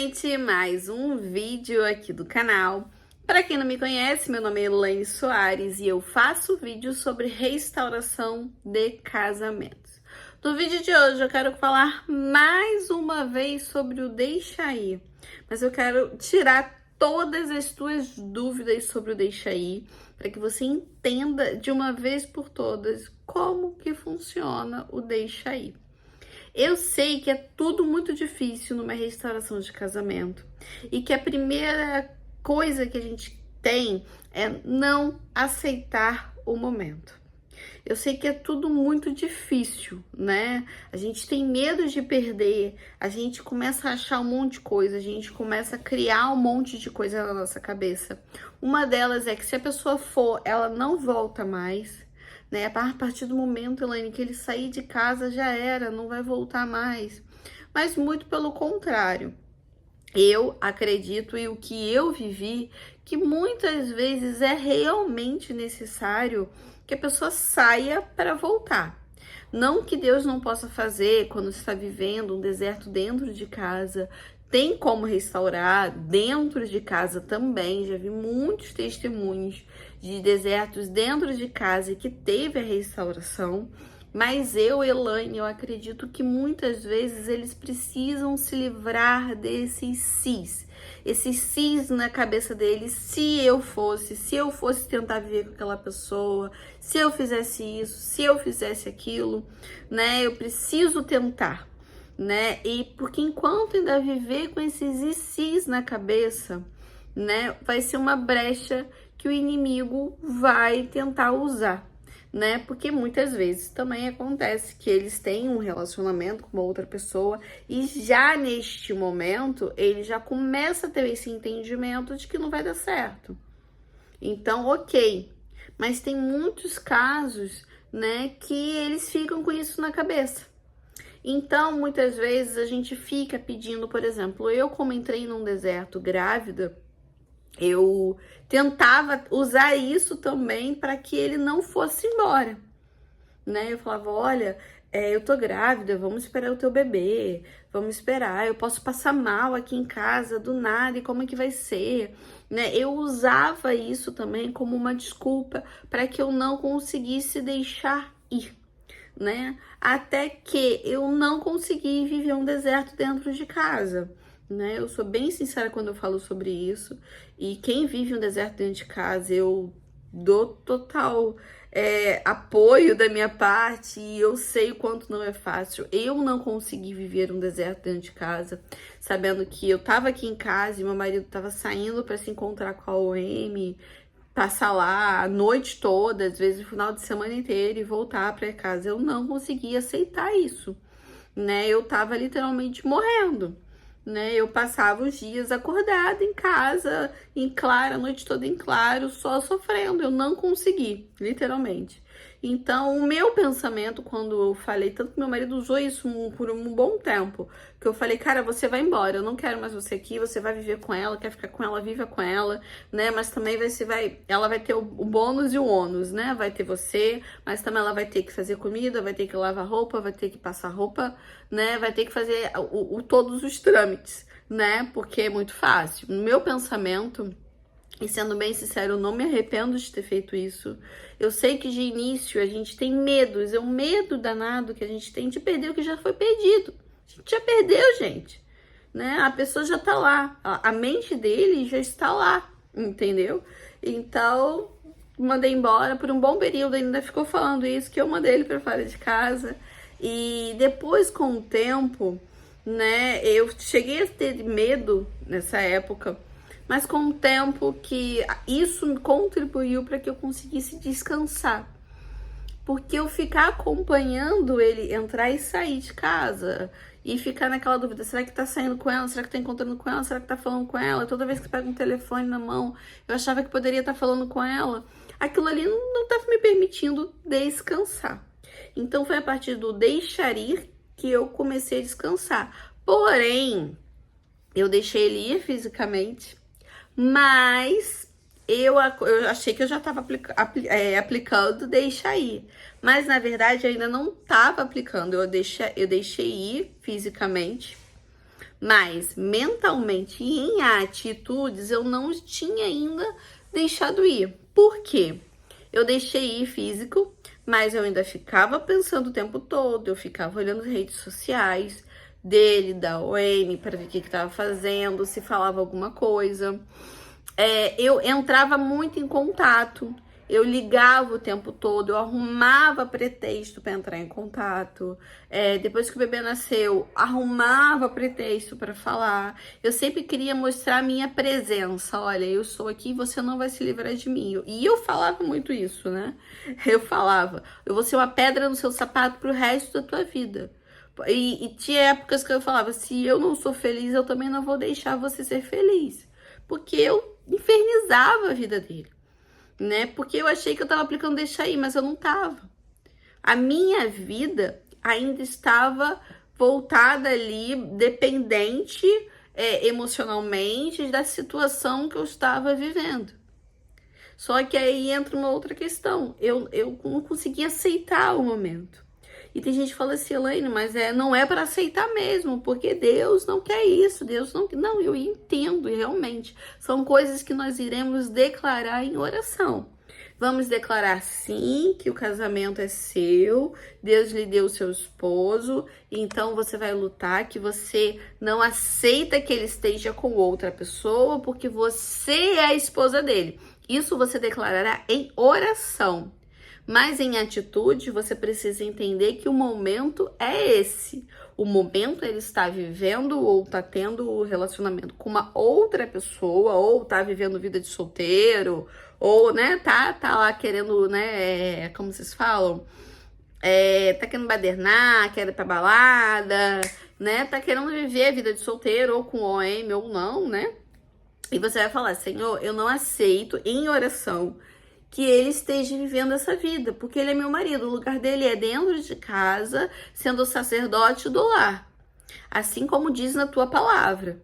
gente! Mais um vídeo aqui do canal. Para quem não me conhece, meu nome é Elaine Soares e eu faço vídeos sobre restauração de casamentos. No vídeo de hoje eu quero falar mais uma vez sobre o deixa ir, mas eu quero tirar todas as tuas dúvidas sobre o deixa ir, para que você entenda de uma vez por todas como que funciona o deixa ir. Eu sei que é tudo muito difícil numa restauração de casamento e que a primeira coisa que a gente tem é não aceitar o momento. Eu sei que é tudo muito difícil, né? A gente tem medo de perder, a gente começa a achar um monte de coisa, a gente começa a criar um monte de coisa na nossa cabeça. Uma delas é que se a pessoa for, ela não volta mais, né? A partir do momento, Elaine, que ele sair de casa já era, não vai voltar mais. Mas muito pelo contrário. Eu acredito e o que eu vivi, que muitas vezes é realmente necessário que a pessoa saia para voltar. Não que Deus não possa fazer quando está vivendo um deserto dentro de casa, tem como restaurar dentro de casa também. Já vi muitos testemunhos de desertos dentro de casa que teve a restauração. Mas eu, Elaine, eu acredito que muitas vezes eles precisam se livrar desses sis. Esses sis na cabeça deles, se eu fosse tentar viver com aquela pessoa, se eu fizesse isso, se eu fizesse aquilo, né? Eu preciso tentar, né? E porque enquanto ainda viver com esses sis na cabeça, né? Vai ser uma brecha que o inimigo vai tentar usar, né? Porque muitas vezes também acontece que eles têm um relacionamento com uma outra pessoa e já neste momento ele já começa a ter esse entendimento de que não vai dar certo. Então, ok. Mas tem muitos casos, né, que eles ficam com isso na cabeça. Então, muitas vezes a gente fica pedindo, por exemplo, eu como entrei num deserto grávida, eu tentava usar isso também para que ele não fosse embora, né? Eu falava, olha, eu tô grávida, vamos esperar o teu bebê, vamos esperar, eu posso passar mal aqui em casa do nada, e como é que vai ser, né? Eu usava isso também como uma desculpa para que eu não conseguisse deixar ir, né? Até que eu não consegui viver um deserto dentro de casa, né? Eu sou bem sincera quando eu falo sobre isso, e quem vive um deserto dentro de casa, eu dou total apoio da minha parte, e eu sei o quanto não é fácil. Eu não consegui viver um deserto dentro de casa, sabendo que eu tava aqui em casa e meu marido tava saindo para se encontrar com a OM, passar lá a noite toda, às vezes o final de semana inteiro, e voltar para casa. Eu não conseguia aceitar isso, né? Eu tava literalmente morrendo, né? Eu passava os dias acordada em casa, em claro, a noite toda em claro, só sofrendo. Eu não consegui, literalmente. Então, o meu pensamento, quando eu falei, tanto que meu marido usou isso por um bom tempo, que eu falei, cara, você vai embora, eu não quero mais você aqui, você vai viver com ela, quer ficar com ela, viva com ela, né? Mas também ela vai ter o bônus e o ônus, né? Vai ter você, mas também ela vai ter que fazer comida, vai ter que lavar roupa, vai ter que passar roupa, né? Vai ter que fazer todos os trâmites, né? Porque é muito fácil. No meu pensamento, e sendo bem sincero, eu não me arrependo de ter feito isso. Eu sei que de início a gente tem medos, é um medo danado que a gente tem de perder o que já foi perdido. A gente já perdeu, gente, né? A pessoa já tá lá, a mente dele já está lá, entendeu? Então, mandei embora por um bom período, ainda ficou falando isso, que eu mandei ele para fora de casa. E depois, com o tempo, né, eu cheguei a ter medo nessa época, mas com o tempo que isso contribuiu para que eu conseguisse descansar. Porque eu ficar acompanhando ele entrar e sair de casa e ficar naquela dúvida, será que tá saindo com ela? Será que tá encontrando com ela? Será que tá falando com ela? Toda vez que pega um telefone na mão, eu achava que poderia estar falando com ela. Aquilo ali não estava me permitindo descansar. Então foi a partir do deixar ir que eu comecei a descansar. Porém, eu deixei ele ir fisicamente, mas eu achei que eu já estava aplicando deixa ir. Mas, na verdade, eu ainda não estava aplicando. Eu deixei ir fisicamente. Mas mentalmente e em atitudes eu não tinha ainda deixado ir. Por quê? Eu deixei ir físico, mas eu ainda ficava pensando o tempo todo, eu ficava olhando as redes sociais dele, da OM, para ver o que estava fazendo, se falava alguma coisa. Eu entrava muito em contato, eu ligava o tempo todo, eu arrumava pretexto para entrar em contato. Depois que o bebê nasceu, arrumava pretexto para falar. Eu sempre queria mostrar a minha presença. Olha, eu sou aqui, você não vai se livrar de mim. E eu falava muito isso, né? Eu falava, eu vou ser uma pedra no seu sapato pro resto da tua vida. E tinha épocas que eu falava, se eu não sou feliz, eu também não vou deixar você ser feliz. Porque eu infernizava a vida dele, né? Porque eu achei que eu tava aplicando deixa aí, mas eu não tava. A minha vida ainda estava voltada ali, dependente emocionalmente da situação que eu estava vivendo. Só que aí entra uma outra questão. Eu não conseguia aceitar o momento. E tem gente que fala assim, Elaine, mas não é para aceitar mesmo, porque Deus não quer isso, Deus não... Não, eu entendo, realmente. São coisas que nós iremos declarar em oração. Vamos declarar sim que o casamento é seu, Deus lhe deu o seu esposo, então você vai lutar que você não aceita que ele esteja com outra pessoa, porque você é a esposa dele. Isso você declarará em oração. Mas em atitude, você precisa entender que o momento é esse. O momento ele está vivendo ou está tendo o relacionamento com uma outra pessoa, ou está vivendo vida de solteiro, ou, né, tá lá querendo, né, como vocês falam? Tá querendo badernar, quer ir pra balada, né, tá querendo viver a vida de solteiro, ou com OM, ou não, né? E você vai falar, Senhor, eu não aceito em oração que ele esteja vivendo essa vida, porque ele é meu marido, o lugar dele é dentro de casa, sendo o sacerdote do lar, assim como diz na tua palavra,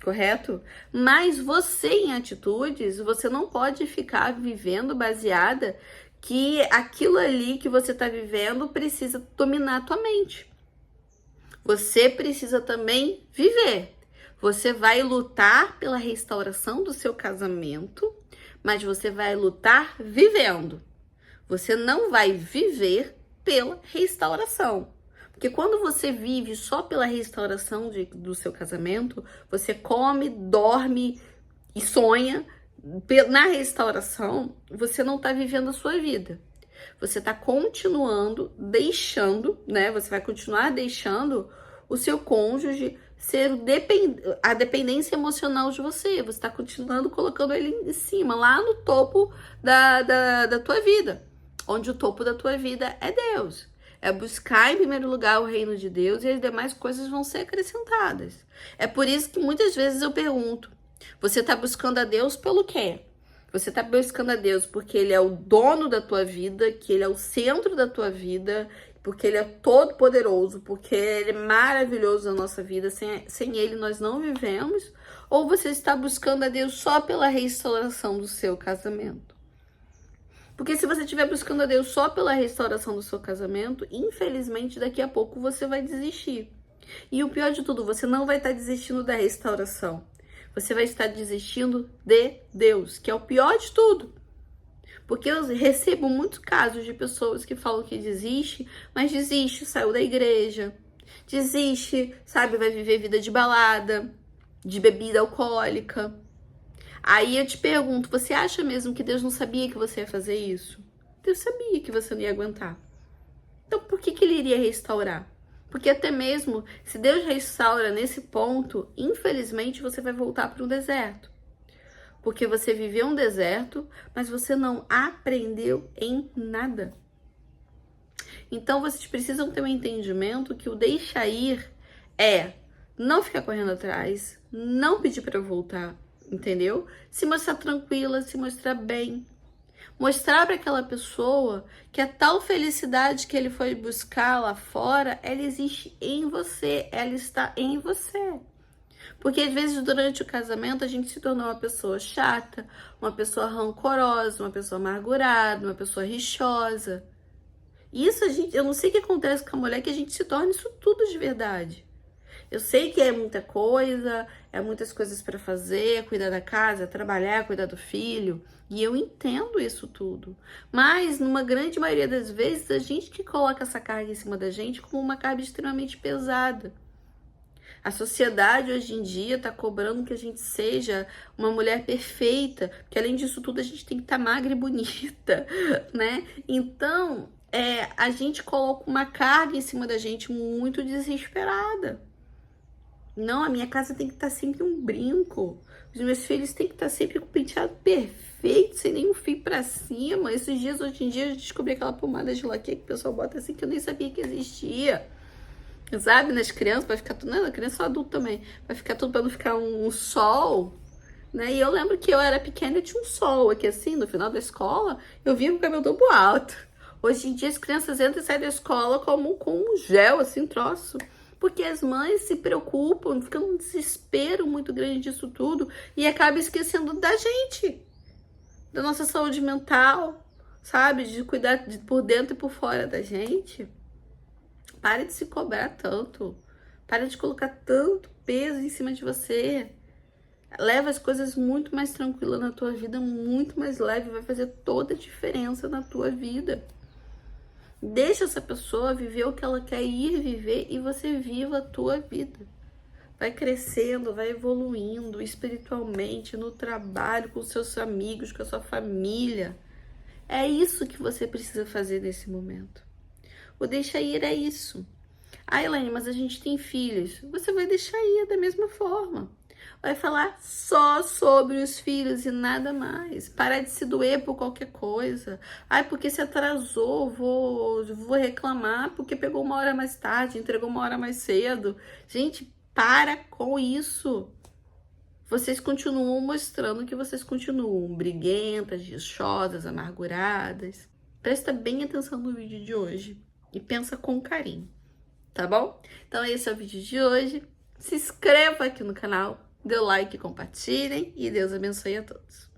correto? Mas você em atitudes, você não pode ficar vivendo baseada que aquilo ali que você está vivendo precisa dominar a tua mente. Você precisa também viver. Você vai lutar pela restauração do seu casamento, mas você vai lutar vivendo. Você não vai viver pela restauração. Porque quando você vive só pela restauração do seu casamento, você come, dorme e sonha na restauração, você não está vivendo a sua vida. Você está continuando deixando, né? Você vai continuar deixando o seu cônjuge ser a dependência emocional de você. Você está continuando colocando ele em cima, lá no topo da tua vida. Onde o topo da tua vida é Deus. É buscar em primeiro lugar o reino de Deus e as demais coisas vão ser acrescentadas. É por isso que muitas vezes eu pergunto, você está buscando a Deus pelo quê? Você está buscando a Deus porque Ele é o dono da tua vida, que Ele é o centro da tua vida, porque Ele é todo poderoso, porque Ele é maravilhoso na nossa vida, sem Ele nós não vivemos? Ou você está buscando a Deus só pela restauração do seu casamento? Porque se você estiver buscando a Deus só pela restauração do seu casamento, infelizmente daqui a pouco você vai desistir. E o pior de tudo, você não vai estar desistindo da restauração. Você vai estar desistindo de Deus, que é o pior de tudo. Porque eu recebo muitos casos de pessoas que falam que desiste, mas desiste, saiu da igreja, desiste, sabe, vai viver vida de balada, de bebida alcoólica. Aí eu te pergunto, você acha mesmo que Deus não sabia que você ia fazer isso? Deus sabia que você não ia aguentar. Então por que Ele iria restaurar? Porque até mesmo, se Deus restaura nesse ponto, infelizmente você vai voltar para um deserto. Porque você viveu um deserto, mas você não aprendeu em nada. Então vocês precisam ter um entendimento que o deixa ir é não ficar correndo atrás, não pedir para eu voltar, entendeu? Se mostrar tranquila, se mostrar bem. Mostrar para aquela pessoa que a tal felicidade que ele foi buscar lá fora, ela existe em você, ela está em você. Porque às vezes durante o casamento a gente se tornou uma pessoa chata, uma pessoa rancorosa, uma pessoa amargurada, uma pessoa rixosa. Isso eu não sei o que acontece com a mulher que a gente se torna isso tudo de verdade. Eu sei que é muita coisa, é muitas coisas para fazer, é cuidar da casa, é trabalhar, é cuidar do filho, e eu entendo isso tudo. Mas, numa grande maioria das vezes, a gente que coloca essa carga em cima da gente como uma carga extremamente pesada. A sociedade hoje em dia está cobrando que a gente seja uma mulher perfeita, porque além disso tudo a gente tem que estar magra e bonita, né? Então, a gente coloca uma carga em cima da gente muito desesperada. Não, a minha casa tem que estar sempre um brinco. Os meus filhos têm que estar sempre com o penteado perfeito, sem nenhum fio pra cima. Esses dias, hoje em dia, eu descobri aquela pomada de laque que o pessoal bota assim, que eu nem sabia que existia. Sabe, nas crianças, vai ficar tudo, não, criança ou adulto também, vai ficar tudo pra não ficar um sol, né? E eu lembro que eu era pequena e tinha um sol aqui assim, no final da escola, eu vinha com o cabelo todo alto. Hoje em dia as crianças entram e saem da escola como com um gel, assim, troço. Porque as mães se preocupam, ficam num desespero muito grande disso tudo e acabam esquecendo da gente, da nossa saúde mental, sabe? De cuidar por dentro e por fora da gente. Pare de se cobrar tanto. Pare de colocar tanto peso em cima de você. Leva as coisas muito mais tranquilas na tua vida, muito mais leve, vai fazer toda a diferença na tua vida. Deixa essa pessoa viver o que ela quer ir viver e você viva a tua vida. Vai crescendo, vai evoluindo espiritualmente, no trabalho, com seus amigos, com a sua família. É isso que você precisa fazer nesse momento. O deixa ir é isso. Ah, Elaine, mas a gente tem filhos. Você vai deixar ir da mesma forma. Vai falar só sobre os filhos e nada mais. Parar de se doer por qualquer coisa. Ai, porque se atrasou, vou reclamar porque pegou uma hora mais tarde, entregou uma hora mais cedo. Gente, para com isso. Vocês continuam mostrando que vocês continuam briguentas, rixosas, amarguradas. Presta bem atenção no vídeo de hoje e pensa com carinho, tá bom? Então esse é o vídeo de hoje. Se inscreva aqui no canal, dê like, compartilhem e Deus abençoe a todos.